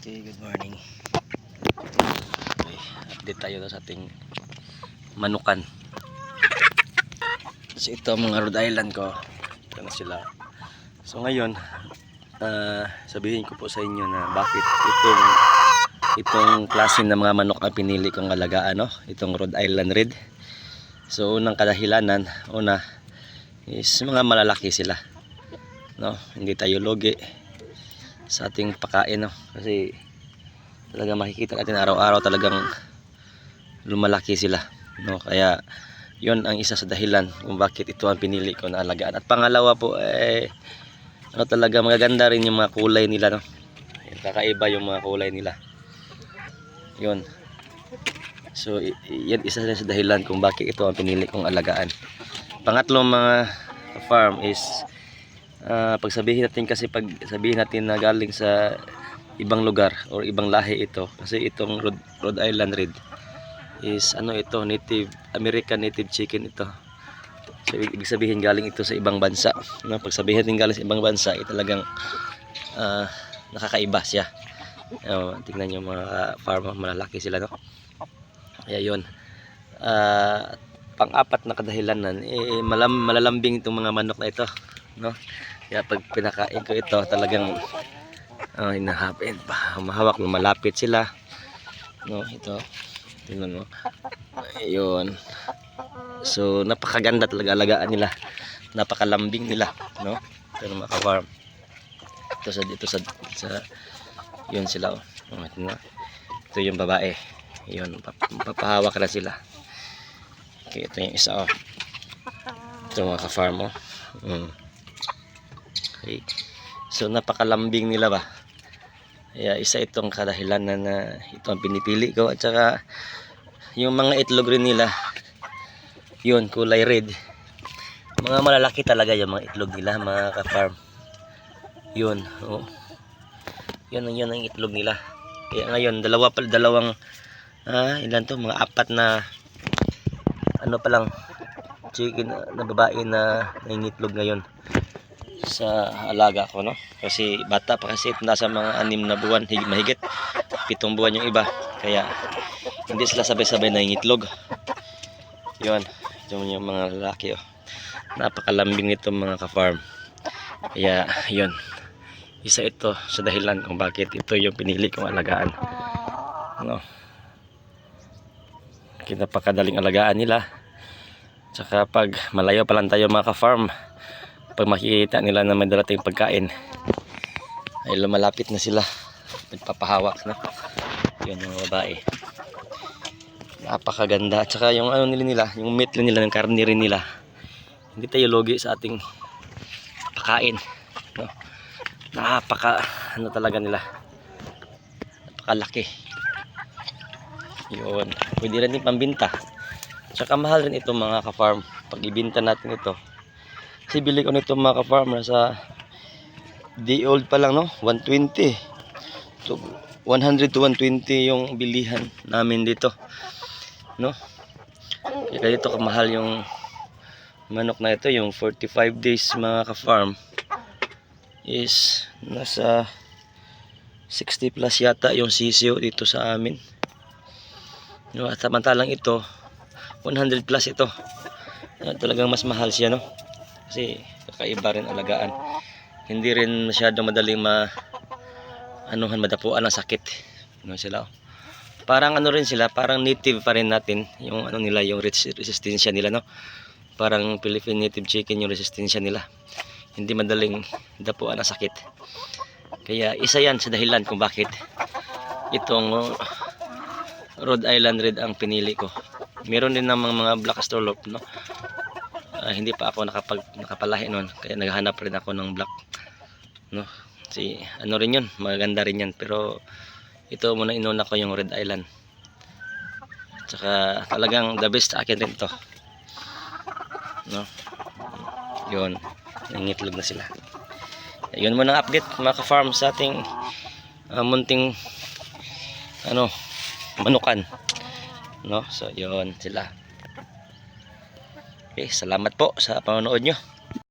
Okay, good morning. Okay, update tayo sa ating manukan. So ito mga Rhode Island ko. Ito na sila. So ngayon, sabihin ko po sa inyo na bakit itong klase ng mga manok ang pinili kong alagaan, no? Itong Rhode Island Red. So unang kadahilanan, una is mga malalaki sila, no? Hindi tayo logi sa ating pakain, no? Kasi talaga makikita natin araw-araw talagang lumalaki sila, no? Kaya yon ang isa sa dahilan kung bakit ito ang pinili ko na alagaan. At pangalawa po, talaga magaganda rin yung mga kulay nila, no? Kakaiba yung mga kulay nila. Yon. So yan isa rin sa dahilan kung bakit ito ang pinili kong alagaan. Pangatlo mga farm is pagsabihin natin, kasi pag sabihin natin na galing sa ibang lugar or ibang lahi ito, kasi itong Rhode Island Red is ito, native American native chicken ito. So ibig sabihin galing ito sa ibang bansa, no? Pag sabihin natin galing sa ibang bansa, talagang nakakaiba siya. Tingnan niyo mga farm, malalaki sila, no? Kaya yun. Pang-apat na kadahilanan, malalambing itong mga manok na ito, no? Kaya pag pinakain ko ito, talagang hinahapin pa, mahawak, lumalapit sila, no? Ito, tingnan mo, ayun. So napakaganda talaga alagaan nila, napakalambing nila, no? Pero mga ka-farm, ito sa yun sila, ito yung babae, yun, papahawak na sila. Okay, ito yung isa, ito mga ka-farm, okay. So napakalambing nila ba. Kaya isa itong kadahilanan na ito ang pinipili ko. At saka yung mga itlog rin nila, yun, kulay red. Mga malalaki talaga yung mga itlog nila, mga ka-farm. Yun, yun ang itlog nila. Kaya ngayon dalawang ilan to, mga apat na pa lang chicken na babae na nangingitlog ngayon sa alaga ko, no? Kasi bata pa kasi, nasa mga 6 na buwan, mahigit 7 buwan yung iba, kaya hindi sila sabay-sabay nangingitlog. Yun, ito yung mga lalaki, napakalambing nito mga ka-farm. Kaya yun, isa ito sa dahilan kung bakit ito yung pinili kong alagaan, no? Napakadaling alagaan nila. Tsaka pag malayo pa lang tayo mga ka-farm, pag makikita nila na may darating pagkain, ay lumalapit na sila, nagpapahawak, no? Yun yung babae, napakaganda. At saka yung nila, yung meat nila, ng karne rin nila, hindi tayo logi sa ating pakain, no? Talaga nila, napakalaki. Yun, pwede rin din pambinta. Tsaka mahal rin ito mga ka-farm pag ibinta natin ito. Kasi bili ko nito mga ka-farm, nasa day old pa lang, no? 120 to 100 to 120 yung bilihan namin dito, no? Kaya dito kamahal yung manok na ito. Yung 45 days mga ka-farm is nasa 60 plus yata yung sisiyo dito sa amin, no? At samantalang ito 100 plus ito. Talagang mas mahal siya, no? Kasi kakaiba rin alagaan. Hindi rin masyadong madaling madapuan ng sakit, no? Sila, parang rin sila, parang native pa rin natin yung nila, yung resistensya nila, no? Parang Philippine native chicken yung resistensya nila, hindi madaling dapuan ng sakit. Kaya isa yan sa dahilan kung bakit itong Rhode Island Red ang pinili ko. Meron din namang mga black Australorp, no? Hindi pa ako nakapalahi noon, kaya naghahanap rin ako ng black, no? Si rin yun, maganda rin yan, pero ito muna inuna ko yung Red Island. Tsaka talagang the best sa akin rin to, no? Yun, nangingitlog na sila. Yun muna ang update mga ka-farm sa ating munting manukan, no? So yun sila. Okay, salamat po sa panonood nyo.